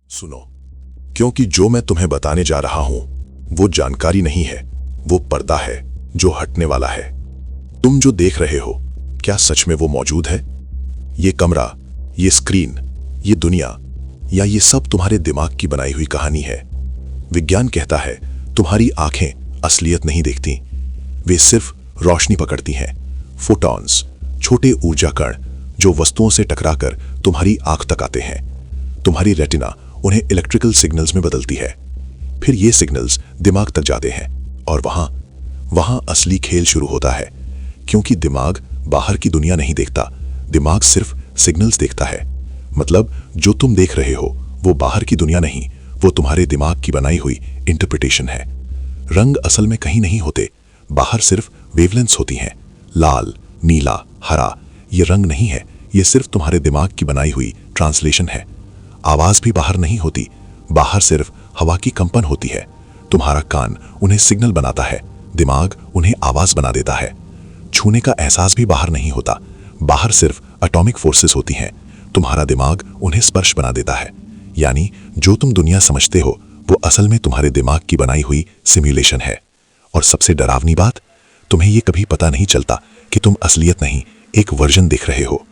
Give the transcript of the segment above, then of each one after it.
सुनो, क्योंकि जो मैं तुम्हें बताने जा रहा हूं वो जानकारी नहीं है, वो पर्दा है जो हटने वाला है। तुम जो देख रहे हो, क्या सच में वो मौजूद है? ये कमरा, ये स्क्रीन, ये दुनिया, या ये सब तुम्हारे दिमाग की बनाई हुई कहानी है? विज्ञान कहता है तुम्हारी आंखें असलियत नहीं देखती, वे सिर्फ रोशनी पकड़ती हैं। फोटॉन्स, छोटे ऊर्जा कण जो वस्तुओं से टकराकर तुम्हारी आंख तक आते हैं। तुम्हारी रेटिना उन्हें इलेक्ट्रिकल सिग्नल्स में बदलती है। फिर ये सिग्नल्स दिमाग तक जाते हैं और वहां असली खेल शुरू होता है। क्योंकि दिमाग बाहर की दुनिया नहीं देखता, दिमाग सिर्फ सिग्नल्स देखता है। मतलब जो तुम देख रहे हो वो बाहर की दुनिया नहीं, वो तुम्हारे दिमाग की बनाई हुई इंटरप्रिटेशन है। रंग असल में कहीं नहीं होते, बाहर सिर्फ वेवलेंथ्स होती हैं। लाल, नीला, हरा, ये रंग नहीं है, ये सिर्फ तुम्हारे दिमाग की बनाई हुई ट्रांसलेशन है। आवाज भी बाहर नहीं होती, बाहर सिर्फ हवा की कंपन होती है। तुम्हारा कान उन्हें सिग्नल बनाता है, दिमाग उन्हें आवाज बना देता है। छूने का एहसास भी बाहर नहीं होता, बाहर सिर्फ एटॉमिक फोर्सेस होती हैं। तुम्हारा दिमाग उन्हें स्पर्श बना देता है। यानी जो तुम दुनिया समझते हो वो असल में तुम्हारे दिमाग की बनाई हुई सिम्युलेशन है। और सबसे डरावनी बात, तुम्हें ये कभी पता नहीं चलता कि तुम असलियत नहीं, एक वर्जन देख रहे हो।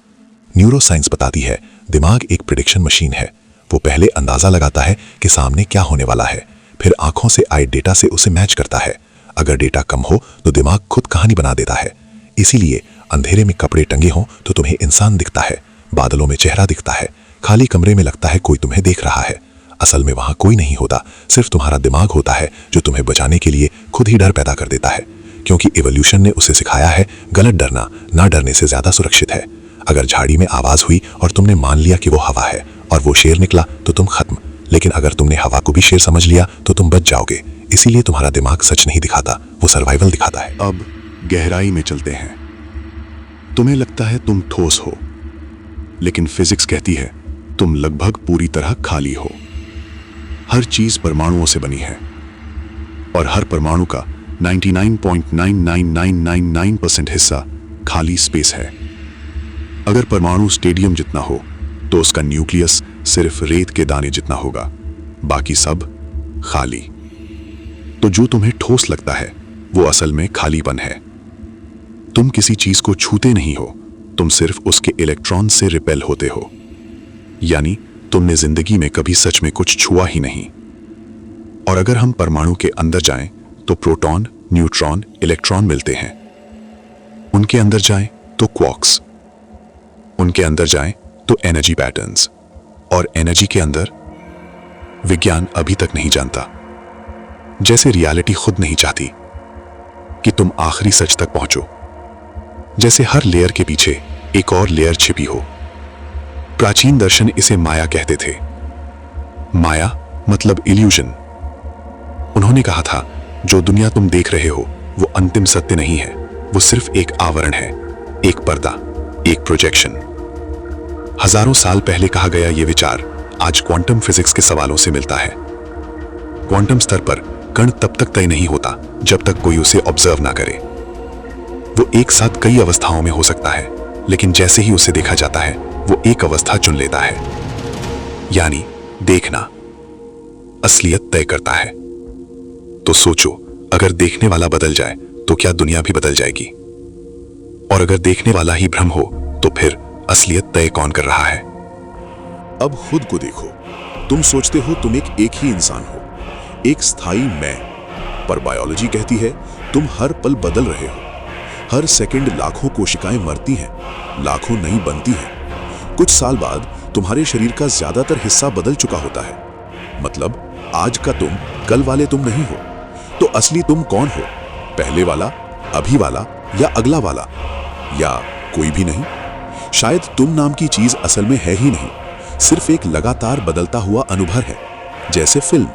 न्यूरोसाइंस बताती है दिमाग एक प्रिडिक्शन मशीन है। वो पहले अंदाजा लगाता है कि सामने क्या होने वाला है, फिर आंखों से आए डेटा से उसे मैच करता है। अगर डेटा कम हो तो दिमाग खुद कहानी बना देता है। इसीलिए अंधेरे में कपड़े टंगे हों तो तुम्हें इंसान दिखता है, बादलों में चेहरा दिखता है, खाली कमरे में लगता है कोई तुम्हें देख रहा है। असल में वहां कोई नहीं होता, सिर्फ तुम्हारा दिमाग होता है जो तुम्हें बचाने के लिए खुद ही डर पैदा कर देता है। क्योंकि इवोल्यूशन ने उसे सिखाया है गलत डरना ना डरने से ज्यादा सुरक्षित है। अगर झाड़ी में आवाज हुई और तुमने मान लिया कि वो हवा है और वो शेर निकला तो तुम खत्म। लेकिन अगर तुमने हवा को भी शेर समझ लिया तो तुम बच जाओगे। इसीलिए तुम्हारा दिमाग सच नहीं दिखाता, वो सर्वाइवल दिखाता है। अब गहराई में चलते हैं। तुम्हें लगता है तुम ठोस हो, लेकिन फिजिक्स कहती है तुम लगभग पूरी तरह खाली हो। हर चीज परमाणुओं से बनी है और हर परमाणु का 99.99999% हिस्सा खाली स्पेस है। अगर परमाणु स्टेडियम जितना हो तो उसका न्यूक्लियस सिर्फ रेत के दाने जितना होगा, बाकी सब खाली। तो जो तुम्हें ठोस लगता है वो असल में खालीपन है। तुम किसी चीज को छूते नहीं हो, तुम सिर्फ उसके इलेक्ट्रॉन से रिपेल होते हो। यानी तुमने जिंदगी में कभी सच में कुछ छुआ ही नहीं। और अगर हम परमाणु के अंदर जाएं तो प्रोटॉन, न्यूट्रॉन, इलेक्ट्रॉन मिलते हैं। उनके अंदर जाएं तो क्वार्क्स, उनके अंदर जाएं तो एनर्जी पैटर्न्स, और एनर्जी के अंदर विज्ञान अभी तक नहीं जानता। जैसे रियलिटी खुद नहीं चाहती कि तुम आखिरी सच तक पहुंचो, जैसे हर लेयर के पीछे एक और लेयर छिपी हो। प्राचीन दर्शन इसे माया कहते थे। माया मतलब इल्यूजन। उन्होंने कहा था जो दुनिया तुम देख रहे हो वो अंतिम सत्य नहीं है, वो सिर्फ एक आवरण है, एक पर्दा, एक प्रोजेक्शन। हजारों साल पहले कहा गया ये विचार आज क्वांटम फिजिक्स के सवालों से मिलता है। क्वांटम स्तर पर कण तब तक तय नहीं होता जब तक कोई उसे ऑब्जर्व ना करे। वो एक साथ कई अवस्थाओं में हो सकता है, लेकिन जैसे ही उसे देखा जाता है वो एक अवस्था चुन लेता है। यानी देखना असलियत तय करता है। तो सोचो, अगर देखने वाला बदल जाए तो क्या दुनिया भी बदल जाएगी? और अगर देखने वाला ही भ्रम हो तो फिर असलियत तय कौन कर रहा है? अब खुद को देखो। तुम सोचते हो तुम एक ही इंसान हो, एक स्थायी मैं, पर बायोलॉजी कहती है तुम हर पल बदल रहे हो। हर सेकंड लाखों कोशिकाएं मरती हैं, लाखों नई बनती हैं। कुछ साल बाद तुम्हारे शरीर का ज्यादातर हिस्सा बदल चुका होता है। मतलब आज का तुम कल वाले तुम नहीं हो। तो असली तुम कौन हो? पहले वाला, अभी वाला, या अगला वाला, या कोई भी नहीं? शायद तुम नाम की चीज असल में है ही नहीं, सिर्फ एक लगातार बदलता हुआ अनुभव है। जैसे फिल्म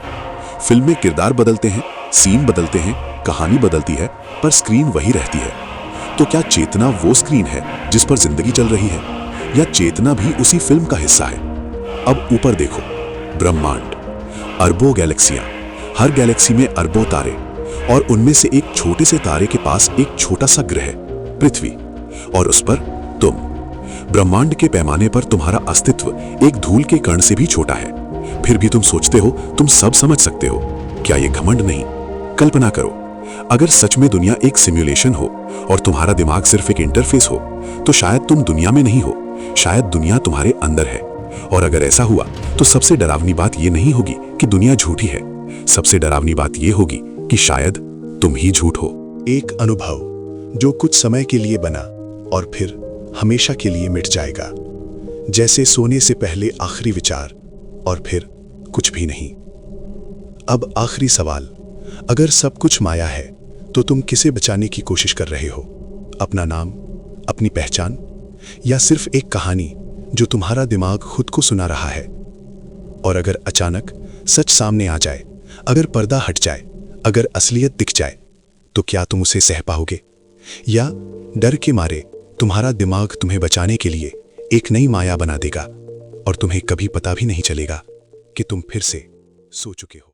में किरदार बदलते हैं, सीन बदलते हैं, कहानी बदलती है, पर स्क्रीन वही रहती है। तो क्या चेतना वो स्क्रीन है जिस पर जिंदगी चल रही है, या चेतना भी उसी फिल्म का हिस्सा है? अब ऊपर देखो, ब्रह्मांड, अरबों गैलेक्सियां, हर गैलेक्सी में अरबों तारे, और उनमें से एक छोटे से तारे के पास एक छोटा सा ग्रह पृथ्वी, और उस पर तुम। ब्रह्मांड के पैमाने पर तुम्हारा अस्तित्व एक धूल के कण से भी छोटा है। फिर भी तुम सोचते हो तुम सब समझ सकते हो। क्या ये घमंड नहीं? कल्पना करो, अगर सच में दुनिया एक सिमुलेशन हो और तुम्हारा दिमाग सिर्फ एक इंटरफेस हो, तो शायद तुम दुनिया में नहीं हो, शायद दुनिया तुम्हारे अंदर है। और अगर ऐसा हुआ तो सबसे डरावनी बात यह नहीं होगी कि दुनिया झूठी है, सबसे डरावनी बात यह होगी कि शायद तुम ही झूठ हो। एक अनुभव जो कुछ समय के लिए बना और फिर हमेशा के लिए मिट जाएगा, जैसे सोने से पहले आखिरी विचार और फिर कुछ भी नहीं। अब आखिरी सवाल, अगर सब कुछ माया है तो तुम किसे बचाने की कोशिश कर रहे हो? अपना नाम, अपनी पहचान, या सिर्फ एक कहानी जो तुम्हारा दिमाग खुद को सुना रहा है? और अगर अचानक सच सामने आ जाए, अगर पर्दा हट जाए, अगर असलियत दिख जाए, तो क्या तुम उसे सह पाओगे? या डर के मारे तुम्हारा दिमाग तुम्हें बचाने के लिए एक नई माया बना देगा और तुम्हें कभी पता भी नहीं चलेगा कि तुम फिर से सो चुके हो?